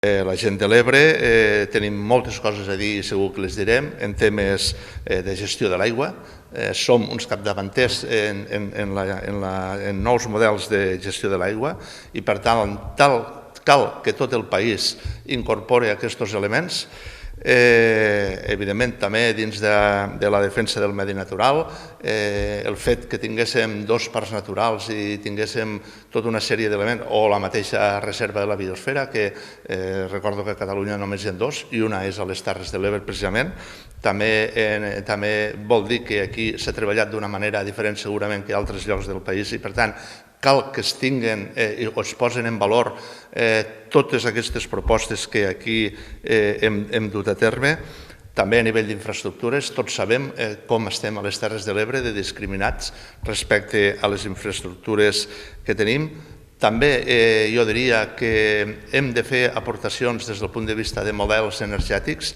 La gent de l'Ebre tenim moltes coses a dir i segur que les direm en temes de gestió de l'aigua. Som uns capdavanters en nous models de gestió de l'aigua i per tant cal que tot el país incorpori aquests elements. Evidentment també dins de la defensa del medi natural, el fet que tinguéssim dos parcs naturals i tinguéssim tota una sèrie d'elements, o la mateixa reserva de la biosfera, que recordo que a Catalunya només hi ha dos, i una és a les Terres de l'Ebre precisament, també vol dir que aquí s'ha treballat d'una manera diferent segurament que a altres llocs del país i per tant cal que es tinguen o es posen en valor totes aquestes propostes que aquí hem dut a terme. També a nivell d'infraestructures, tots sabem com estem a les Terres de l'Ebre de discriminats respecte a les infraestructures que tenim. També jo diria que hem de fer aportacions des del punt de vista de models energètics.